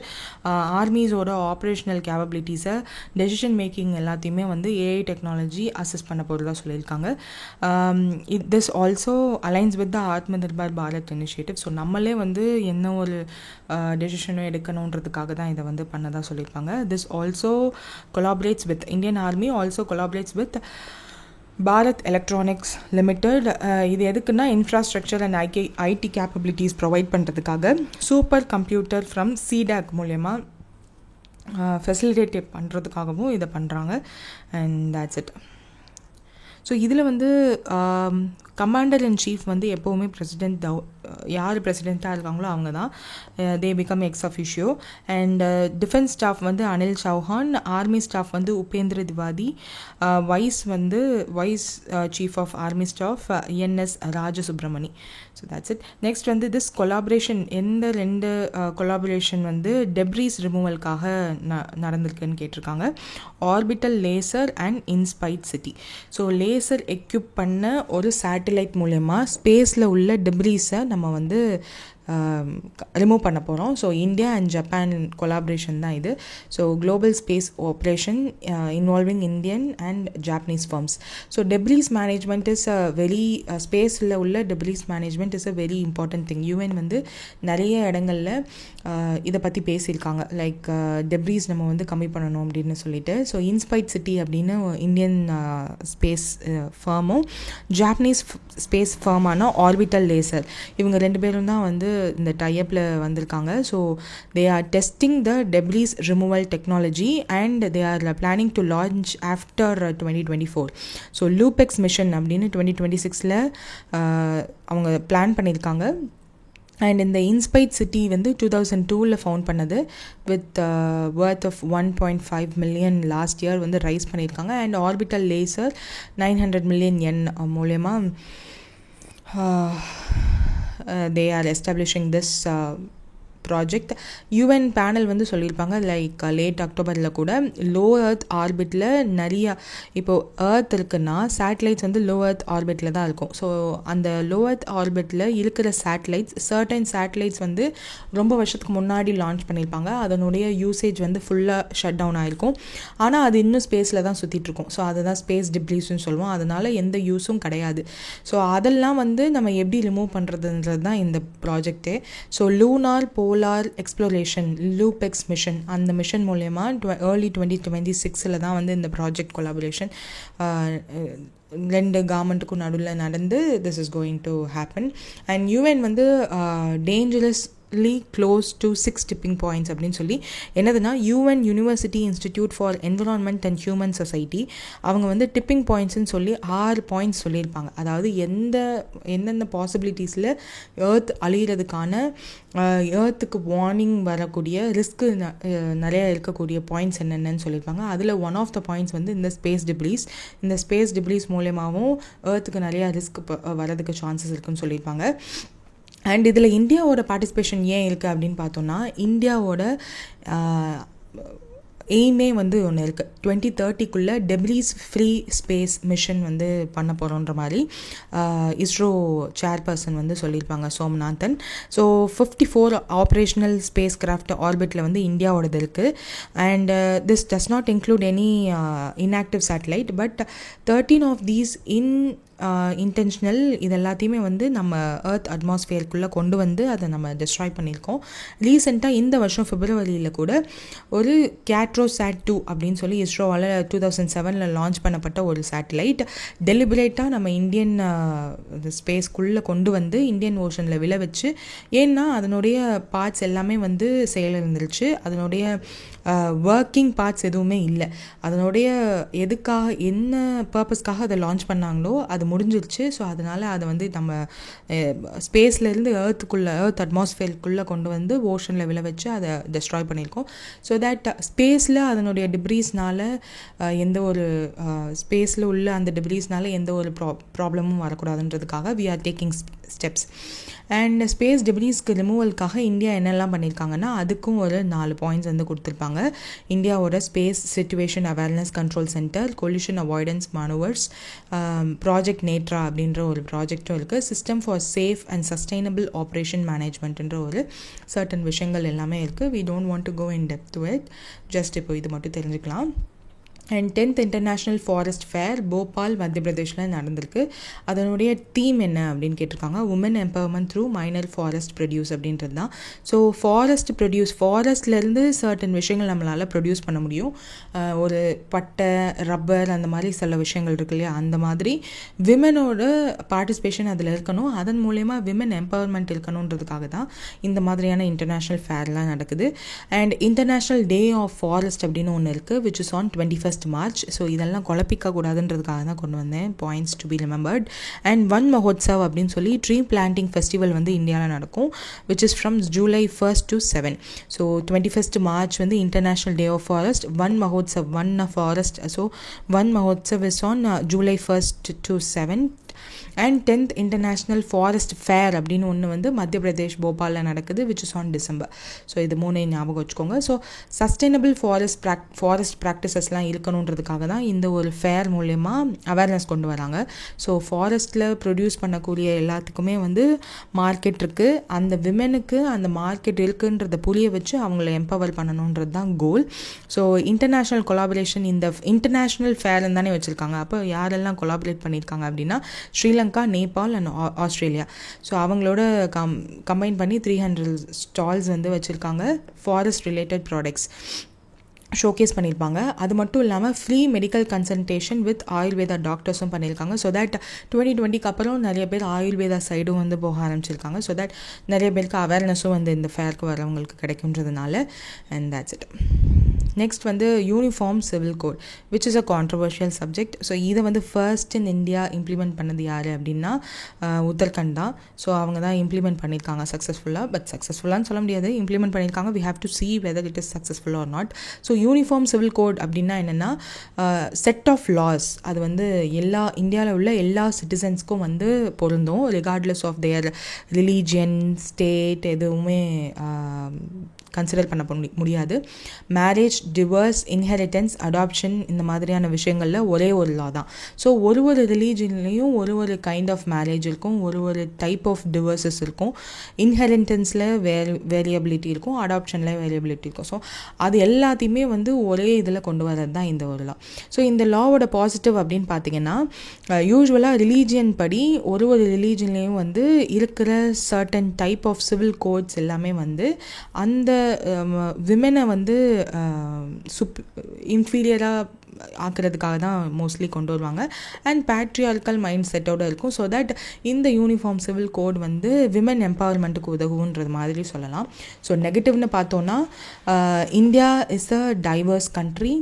Speaker 1: ஆர்மிஸோட ஆப்ரேஷனல் கேப்பபிலிட்டிஸை, டெசிஷன் மேக்கிங் எல்லாத்தையுமே வந்து ஏஐ டெக்னாலஜி அசிஸ்ட் பண்ண போகிறதா சொல்லியிருக்காங்க. This also aligns with the Atma Nirbhar Bharat initiative. So நம்மளே வந்து என்ன ஒரு டெசிஷனும் எடுக்கணுன்றதுக்காக தான் இதை வந்து பண்ணதாக சொல்லியிருப்பாங்க. This also collaborates with Indian army, also collaborates with Bharat electronics limited. இது எதுக்குன்னா infrastructure and IT capabilities provide பண்ணுறதுக்காக சூப்பர் கம்ப்யூட்டர் ஃப்ரம் சிடாக் மூலயமா ஃபெசிலிட்டேட் பண்ணுறதுக்காகவும் இதை பண்ணுறாங்க. And that's it. ஸோ இதில் வந்து கமாண்டர் இன் சீஃப் வந்து எப்போவுமே பிரசிடென்ட், யார் பிரசிடெண்ட்டாக இருக்காங்களோ அவங்க தான், they become ex officio. And defence staff வந்து அனில் சௌஹான், ஆர்மி ஸ்டாஃப் வந்து Upendra Dwivedi, vice chief of army staff NS Rajasubramani. So that's it. Next வந்து திஸ் கொலாபரேஷன், எந்த 2 கொலாபரேஷன் வந்து டெப்ரீஸ் ரிமூவலுக்காக நடந்திருக்குன்னு கேட்டிருக்காங்க. Orbital laser and InspeCity. So laser equip பண்ண ஒரு சேட்டலைட் மூலயமா ஸ்பேஸில் உள்ள டெப்ரீஸை நம்ம வந்து ரிமூவ் பண்ண போகிறோம். So India and Japan collaboration தான் இது. So global space operation involving Indian and Japanese firms. So debris management is a very, ஸ்பேஸில் உள்ள debris management is a very important thing. UN வந்து நிறைய இடங்களில் இதை பற்றி பேசியிருக்காங்க, லைக் டெப்ரீஸ் நம்ம வந்து கம்மி பண்ணணும் அப்படின்னு சொல்லிட்டு. ஸோ இன்ஸ்பைட் சிட்டி அப்படின்னு இந்தியன் ஸ்பேஸ் ஃபர்மும் ஜாப்பனீஸ் ஸ்பேஸ் ஃபர்மான ஆர்பிட்டல் லேசர், இவங்க 2 பேரும் தான் வந்து இந்த டைப்பில் வந்திருக்காங்க. So they are testing the debris removal technology and they are planning to launch after 2024. So LUPEX mission அப்படின்னு 2026 அவங்க பிளான் பண்ணியிருக்காங்க. அண்ட் இந்த இன்ஸ்பைட் சிட்டி வந்து 2002 ஃபவுண்ட் பண்ணது with worth of 1.5 million last year வந்து ரைஸ் பண்ணியிருக்காங்க. And orbital laser 900 million yen மூலயமா they are establishing this project. UN panel வந்து சொல்லியிருப்பாங்க, லைக் லேட் அக்டோபரில் கூட லோ எர்த் ஆர்பிட்டில் நிறையா, இப்போது எர்த் இருக்குன்னா சேட்டலைட்ஸ் வந்து லோ எர்த் ஆர்பிட்டில் தான் இருக்கும். ஸோ அந்த லோ எர்த் ஆர்பிட்டில் இருக்கிற சர்டன் சேட்டலைட்ஸ் வந்து ரொம்ப வருஷத்துக்கு முன்னாடி லான்ச் பண்ணியிருப்பாங்க. அதனுடைய யூசேஜ் வந்து ஃபுல்லாக ஷட் டவுன் ஆகிருக்கும். ஆனால் அது இன்னும் ஸ்பேஸில் தான் சுற்றிட்டுருக்கும். ஸோ அதுதான் ஸ்பேஸ் டிப்ரீஸ்ன்னு சொல்லுவோம். அதனால் எந்த யூஸும் கிடையாது. ஸோ அதெல்லாம் வந்து நம்ம எப்படி ரிமூவ் பண்ணுறதுன்றது தான் இந்த ப்ராஜெக்டே. So lunar polar exploration LUPEX mission, அந்த மிஷன் மூலயமா ஏர்லி 2026 தான் வந்து இந்த ப்ராஜெக்ட் கொலாபரேஷன் 2 கவர்மெண்ட்டுக்கும் நடுவில் நடந்து this is going to happen. And UN வந்து dangerously close to 6 tipping points அப்படின்னு சொல்லி, என்னதுன்னா UN university institute for environment and human society அவங்க வந்து டிப்பிங் பாயிண்ட்ஸ்ன்னு சொல்லி 6 பாயிண்ட்ஸ் சொல்லியிருப்பாங்க. அதாவது எந்தெந்த பாசிபிலிட்டிஸில் எர்த் அழிகிறதுக்கான, எர்த்துக்கு வார்னிங் வரக்கூடிய ரிஸ்க்கு நிறையா இருக்கக்கூடிய பாயிண்ட்ஸ் என்னென்னு சொல்லியிருப்பாங்க. அதில் ஒன் ஆஃப் த பாயிண்ட்ஸ் வந்து இந்த ஸ்பேஸ் டிப்ரீஸ் மூலமாகவும் எர்த்துக்கு நிறையா ரிஸ்க் வரதுக்கு சான்சஸ் இருக்குன்னு சொல்லியிருப்பாங்க. அண்ட் இதில் இந்தியாவோட பார்ட்டிசிபேஷன் ஏன் இருக்குது அப்படின்னு பார்த்தோன்னா, இந்தியாவோட எய்மே வந்து ஒன்று இருக்குது. 2030 டெப்ரீஸ் ஃப்ரீ ஸ்பேஸ் மிஷன் வந்து பண்ண போகிறோன்ற மாதிரி இஸ்ரோ சேர்பர்சன் வந்து சொல்லியிருப்பாங்க, Somanathan. So 54 operational space craft ஆர்பிட்டில் வந்து இந்தியாவோடது இருக்குது. And this does not include any inactive satellite, but 13 of these intentional இது எல்லாத்தையுமே வந்து நம்ம எர்த் அட்மாஸ்ஃபியருக்குள்ளே கொண்டு வந்து அதை நம்ம டிஸ்ட்ராய் பண்ணியிருக்கோம். ரீசெண்டாக இந்த வருஷம் பிப்ரவரியில் கூட ஒரு கேட்ரோசாட்-2 அப்படின்னு சொல்லி இஸ்ரோவால் 2007 லான்ச் பண்ணப்பட்ட ஒரு சேட்டலைட் டெலிபரேட்டாக நம்ம இந்தியன் ஸ்பேஸ்க்குள்ளே கொண்டு வந்து இந்தியன் ஓஷனில் விழ வச்சு, ஏன்னா அதனுடைய பார்ட்ஸ் எல்லாமே வந்து செயலிழந்துருச்சு. அதனுடைய ஒர்க்கிங் பார்ட்ஸ் எதுவுமே இல்லை. அதனுடைய எதுக்காக என்ன பர்பஸ்க்காக அதை லான்ச் பண்ணாங்களோ அது முடிஞ்சிருச்சு. ஸோ அதனால் அதை வந்து நம்ம ஸ்பேஸ்லேருந்து எர்த் அட்மாஸ்ஃபியருக்குள்ளே கொண்டு வந்து ஓஷனில் விழ வச்சு அதை டெஸ்ட்ராய் பண்ணியிருக்கோம். ஸோ தட் ஸ்பேஸில் அதனுடைய டிப்ரீஸ்னால் எந்த ஒரு ஸ்பேஸில் உள்ள அந்த டிப்ரீஸ்னால் எந்த ஒரு ப்ராப்ளமும் வரக்கூடாதுன்றதுக்காக we are taking steps. And space டிப்ரீஸ்க்கு ரிமூவலுக்காக இந்தியா என்னெல்லாம் பண்ணியிருக்காங்கன்னா அதுக்கும் ஒரு 4 பாயிண்ட்ஸ் வந்து கொடுத்துருப்பாங்க. இந்தியாவோட space situation awareness control centre, collision avoidance manoeuvres, project Netra அப்படின்ற ஒரு ப்ராஜெக்டும் இருக்குது, system for safe and sustainable operation மேனேஜ்மெண்ட்ன்ற ஒரு சர்டன் விஷயங்கள் எல்லாமே இருக்குது. We don't want to go in depth to it, just இப்போ இது மட்டும் தெரிஞ்சுக்கலாம். And 10th international forest fair Bhopal மத்திய பிரதேஷில் நடந்திருக்கு. அதனுடைய தீம் என்ன அப்படின்னு கேட்டிருக்காங்க, woman empowerment through minor forest produce அப்படின்றது தான். ஸோ ஃபாரஸ்ட்லேருந்து சர்டன் விஷயங்கள் நம்மளால் ப்ரொடியூஸ் பண்ண முடியும். ஒரு பட்டை, ரப்பர், அந்த மாதிரி சில விஷயங்கள் இருக்கு இல்லையா, அந்த மாதிரி விமனோட பார்ட்டிசிபேஷன் அதில் இருக்கணும். அதன் மூலயமா விமன் எம்பவர்மெண்ட் இருக்கணுன்றதுக்காக தான் இந்த மாதிரியான இன்டர்நேஷ்னல் ஃபேர்லாம் நடக்குது. And international day of forest அப்படின்னு ஒன்று இருக்குது, which is on 21st March. So இதெல்லாம் குழப்பிக்க கூடாதுன்றதுக்காக தான் கொண்டு வந்தேன், points to be remembered. And Van Mahotsav அப்படின்னு சொல்லி ட்ரீ பிளான்டிங் ஃபெஸ்டிவல் வந்து இந்தியாவில் நடக்கும், which is from July 1st to 7. So 21st March வந்து international day of forest. Van Mahotsav, one forest, so Van Mahotsav is on July 1st to 7. And 10th international forest fair அப்படின்னு ஒன்று வந்து மத்திய பிரதேஷ் போபாலில் நடக்குது, which is on December. So இது 3 ஞாபகம் வச்சுக்கோங்க. ஸோ சஸ்டைனபிள் ஃபாரஸ்ட் ப்ராக்டிசஸ்லாம் இருக்கணுன்றதுக்காக தான் இந்த ஒரு ஃபேர் மூலயமா அவேர்னஸ் கொண்டு வராங்க. ஸோ ஃபாரஸ்ட்டில் ப்ரொடியூஸ் பண்ணக்கூடிய எல்லாத்துக்குமே வந்து மார்க்கெட் இருக்குது. அந்த விமெனுக்கு அந்த மார்க்கெட் இருக்குன்றத புரிய வச்சு அவங்கள எம்பவர் பண்ணணுன்றது தான் கோல். ஸோ இன்டர்நேஷ்னல் கொலாபரேஷன், இந்த இன்டர்நேஷ்னல் ஃபேர்னு தானே வச்சுருக்காங்க. அப்போ யாரெல்லாம் கொலாபரேட் பண்ணியிருக்காங்க அப்படின்னா Sri Lanka, Nepal and Australia. So அவங்களோட கம்பைன் பண்ணி 300 ஸ்டால்ஸ் வந்து வச்சுருக்காங்க. ஃபாரஸ்ட் ரிலேட்டட் ப்ராடக்ட்ஸ் ஷோகேஸ் பண்ணியிருப்பாங்க. அது மட்டும் இல்லாமல் free medical consultation with Ayurveda டாக்டர்ஸும் பண்ணியிருக்காங்க. ஸோ தட் 2020க்கு அப்புறம் நிறைய பேர் ஆயுர்வேதா சைடும் வந்து போக ஆரம்பிச்சிருக்காங்க. ஸோ தட் நிறைய பேருக்கு அவேர்னஸும் வந்து இந்த ஃபேருக்கு வரவங்களுக்கு கிடைக்குன்றதுனால. And that's it. நெக்ஸ்ட் வந்து uniform civil code, which is a controversial subject. So இதை வந்து ஃபர்ஸ்ட் இன் இந்தியா இம்ப்ளிமெண்ட் பண்ணது யார் அப்படின்னா உத்தரகண்ட் தான். ஸோ அவங்க தான் இம்ப்ளிமெண்ட் பண்ணியிருக்காங்க சக்ஸஸ்ஃபுல்லாக. பட் சக்ஸஸ்ஃபுல்லான்னு சொல்ல முடியாது, இம்ப்ளிமெண்ட் பண்ணியிருக்காங்க. We have to see whether it is successful or not. So uniform civil code அப்படின்னா என்னென்னா செட் ஆஃப் லாஸ். அது வந்து இந்தியாவில் உள்ள எல்லா சிட்டிசன்ஸ்க்கும் வந்து பொருந்தும், regardless of their religion, state எதுவுமே கன்சிடர் பண்ண முடியாது. மேரேஜ், டிவோர்ஸ், இன்ஹெரிட்டன்ஸ், அடாப்ஷன் இந்த மாதிரியான விஷயங்களில் ஒரே ஒரு லா தான். ஸோ ஒரு ரிலீஜன்லேயும் ஒரு கைண்ட் ஆஃப் மேரேஜ் இருக்கும், ஒரு டைப் ஆஃப் டிவோர்ஸஸ் இருக்கும், இன்ஹெரிட்டன்ஸில் வேரியபிலிட்டி இருக்கும், அடாப்ஷனில் வேரியபிலிட்டி இருக்கும். ஸோ அது எல்லாத்தையுமே வந்து ஒரே இதில் கொண்டு வரது தான் இந்த ஒரு லா. ஸோ இந்த லாவோட பாசிட்டிவ் அப்படின்னு பார்த்தீங்கன்னா, யூஸ்வலாக ரிலீஜியன் படி ஒரு ரிலீஜன்லேயும் வந்து இருக்கிற certain type of civil codes எல்லாமே வந்து அந்த விமெனை வந்து இன்ஃபீரியராக ஆக்கிறதுக்காக தான் மோஸ்ட்லி கொண்டு வருவாங்க. அண்ட் பேட்ரியார்கல் மைண்ட் செட்டோடு இருக்கும். ஸோ தட் இந்த யூனிஃபார்ம் சிவில் கோட் வந்து விமன் எம்பவர்மெண்ட்டுக்கு உதவுன்றது மாதிரி சொல்லலாம். ஸோ நெகட்டிவ்னு பார்த்தோன்னா, India is a diverse country,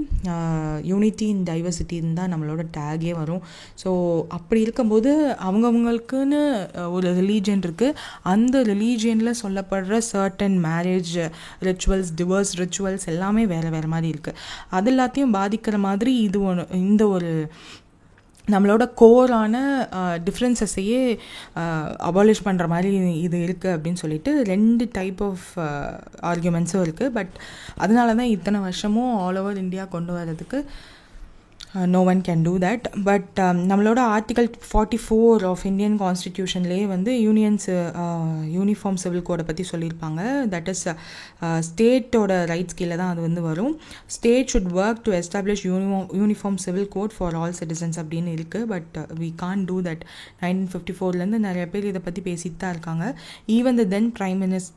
Speaker 1: unity in டைவர்சிட்டின்னு தான் நம்மளோட டேகே வரும். ஸோ அப்படி இருக்கும்போது அவங்கவுங்களுக்குன்னு ஒரு ரிலீஜன் இருக்குது. அந்த ரிலீஜியனில் சொல்லப்படுற certain marriage rituals, divorce rituals எல்லாமே வேறு வேறு மாதிரி இருக்குது. அது எல்லாத்தையும் பாதிக்கிற மாதிரி இந்த ஒரு நம்மளோட கோரான டிஃப்ரென்சஸையே அபாலிஷ் பண்ணுற மாதிரி இது இருக்குது அப்படின்னு சொல்லிட்டு 2 டைப் ஆஃப் ஆர்குமெண்ட்ஸும் இருக்குது. பட் அதனால தான் இத்தனை வருஷமும் ஆல் ஓவர் இந்தியா கொண்டு வரதுக்கு no one can do that. But நம்மளோட ஆர்டிகல் 44 ஆஃப் இந்தியன் கான்ஸ்டிடியூஷன்லேயே வந்து யூனிஃபார்ம் சிவில் கோடை பற்றி சொல்லியிருப்பாங்க. தட் இஸ் ஸ்டேட்டோட ரைட்ஸ் கீழே தான் அது வந்து வரும். State should work to establish uniform civil code for all citizens அப்படின்னு இருக்குது. But we can do that. 1954 நிறைய பேர் இதை பற்றி பேசிட்டு தான் இருக்காங்க. Even the then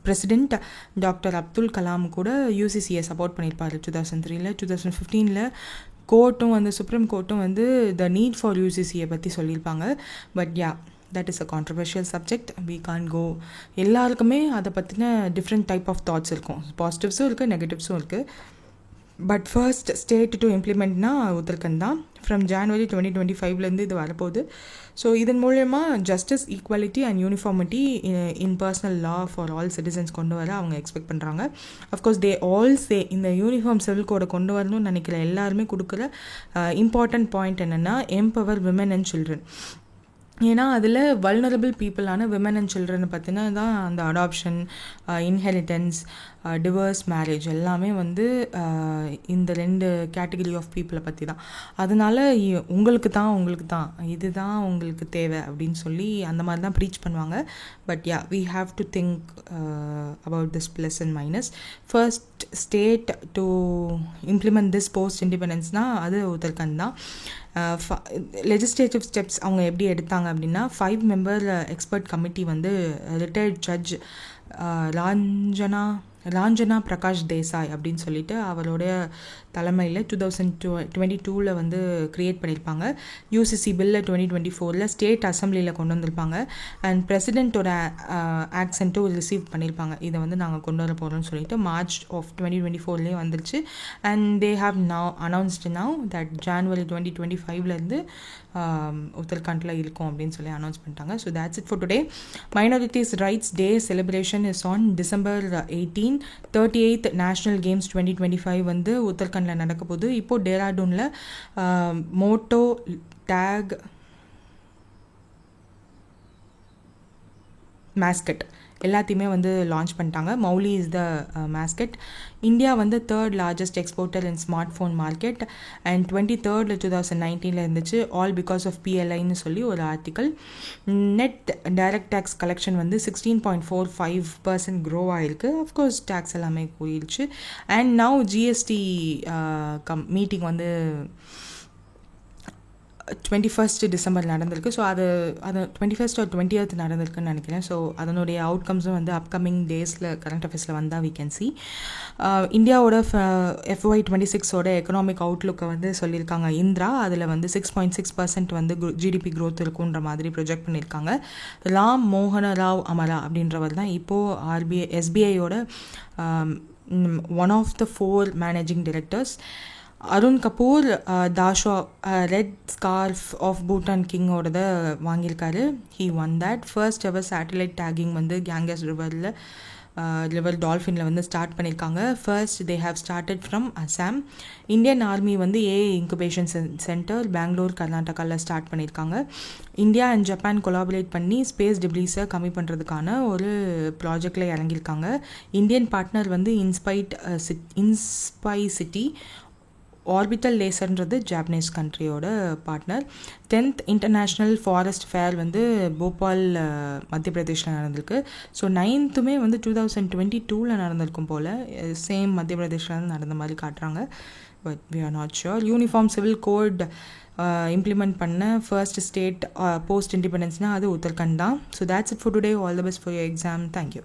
Speaker 1: president doctor Abdul Kalam கூட யூசிசியை சப்போர்ட் பண்ணியிருப்பார் 2003. 2015 கோர்ட்டும் வந்து சுப்ரீம் கோர்ட்டும் வந்து த நீட் ஃபார் யூசிசியை பற்றி சொல்லியிருப்பாங்க. But yeah, that is a controversial subject. We can go. எல்லாருக்குமே அதை பற்றின டிஃப்ரெண்ட் டைப் ஆஃப் தாட்ஸ் இருக்கும். பாசிட்டிவ்ஸும் இருக்குது, நெகட்டிவ்ஸும் இருக்குது. பட் ஃபர்ஸ்ட் ஸ்டேட் டு இம்ப்ளிமெண்ட்னா உத்தரகண்ட் தான். ஃப்ரம் ஜான்வரி 2025 இது வரப்போகுது. ஸோ இதன் மூலயமா justice, equality and uniformity in personal law for all citizens கொண்டு வர அவங்க எக்ஸ்பெக்ட் பண்ணுறாங்க. அஃப்கோர்ஸ் தே ஆல் சே இந்த யூனிஃபார்ம் சிவில் கோடை கொண்டு வரணும்னு நினைக்கிற எல்லாருமே கொடுக்குற இம்பார்ட்டன்ட் பாயிண்ட் என்னென்னா எம்பவர் விமன் அண்ட் சில்ட்ரன். ஏன்னா அதில் வல்னரபிள் பீப்புளான விமன் அண்ட் சில்ட்ரனை பற்றினா தான் அந்த அடாப்ஷன், இன்ஹெரிட்டன்ஸ், டிவர்ஸ் மேரேஜ் எல்லாமே வந்து இந்த 2 கேட்டகரி ஆஃப் பீப்புளை பற்றி தான். அதனால் உங்களுக்கு தான் இதுதான் உங்களுக்கு தேவை அப்படின்னு சொல்லி அந்த மாதிரி தான் ப்ரீச் பண்ணுவாங்க. But yeah, we have to think about this plus and minus. First state to implement this post இண்டிபெண்டன்ஸ்னால் அது உத்தரகண்ட் தான். லெஜிஸ்லேட்டிவ் ஸ்டெப்ஸ் அவங்க எப்படி எடுத்தாங்க அப்படின்னா 5 மெம்பர் எக்ஸ்பர்ட் கமிட்டி வந்து ரிட்டையர்ட் ஜட்ஜ் ராஞ்சனா பிரகாஷ் தேசாய் அப்படின்னு சொல்லிட்டு அவருடைய தலைமையில் 2022 வந்து க்ரியேட் பண்ணியிருப்பாங்க. யூசிசி பில்லை 2024 ஸ்டேட் அசம்பிளியில் கொண்டு வந்திருப்பாங்க. அண்ட் பிரசிடென்ட்டோட ஆக்சென்ட்டும் ரிசீவ் பண்ணியிருப்பாங்க. இதை வந்து நாங்கள் கொண்டு வர போகிறோம்னு சொல்லிட்டு மார்ச் ஆஃப் 2024 வந்துருச்சு. And they have now announced now that January 2025 உத்தரகாண்டில் இருக்கும் அப்படின்னு சொல்லி அனௌன்ஸ் பண்ணிட்டாங்க. So that's it for today. Minorities rights day celebration is on December 18. 38th national games 2025 வந்து உத்தரகாண்டில் நடக்க போகுது. இப்போது டேராடூனில் மோட்டோ டேக் மேஸ்கட் எல்லாத்தையுமே வந்து லான்ச் பண்ணிட்டாங்க. Mauli is the mascot. India வந்து 3rd largest exporter in smart phone market. And 23rd 2019 இருந்துச்சு. ஆல் பிகாஸ் ஆஃப் PLIன்னு சொல்லி ஒரு article. Net direct tax collection வந்து 16.45% க்ரோ ஆகிருக்கு. அஃப்கோர்ஸ் டேக்ஸ் எல்லாமே கூறிடுச்சு. அண்ட் நவ் GST மீட்டிங் வந்து 21st டிசம்பர் நடந்திருக்கு. ஸோ அது 21st or 20th நடந்திருக்குன்னு நினைக்கிறேன். ஸோ அதனுடைய அவுட்கம்ஸும் வந்து அப்கமிங் டேஸில் கரண்ட் அஃபேர்ஸில் வந்தால் வி கேன் சி. இந்தியாவோட FY26 எக்கனாமிக் அவுட்லுக்கை வந்து சொல்லியிருக்காங்க இந்திரா. அதில் வந்து 6.6% வந்து GDP க்ரோத் இருக்குன்ற மாதிரி ப்ரொஜெக்ட் பண்ணியிருக்காங்க. ராம் மோகன ராவ் அமரா அப்படின்றவர் தான் இப்போது SBIயோட one of the 4 managing directors. Arun Kapoor Dasho red scarf of Bhutan கிங்கோடத வாங்கியிருக்காரு. He won that. First ever satellite tagging வந்து கேங்கஸ் ரிவர் டால்ஃபினில் வந்து ஸ்டார்ட் பண்ணியிருக்காங்க. First they have started from Assam. Indian army வந்து இன்குபேஷன் சென்டர் பெங்களூர் கர்நாடகாவில் ஸ்டார்ட் பண்ணியிருக்காங்க. இந்தியா அண்ட் ஜப்பான் கொலாபரேட் பண்ணி ஸ்பேஸ் டிப்ரீஸை கம்மி பண்ணுறதுக்கான ஒரு ப்ராஜெக்டில் இறங்கியிருக்காங்க. இந்தியன் பார்ட்னர் வந்து இன்ஸ்பைசிட்டி. ஆர்பிட்டல் லேசர்ன்றது ஜாப்பனீஸ் கண்ட்ரியோட partner. 10th international forest fair வந்து போபால் மத்திய பிரதேஷில் நடந்திருக்கு. ஸோ 9th வந்து 2022 நடந்திருக்கும் போல். சேம் மத்திய பிரதேஷில் நடந்த மாதிரி காட்டுறாங்க. But we are not sure. Uniform civil code implement பண்ண ஃபர்ஸ்ட் ஸ்டேட் போஸ்ட் இண்டிபெண்டன்ஸ்னால் அது உத்தரகண்ட் தான். So that's it for today. All the best for your exam. Thank you.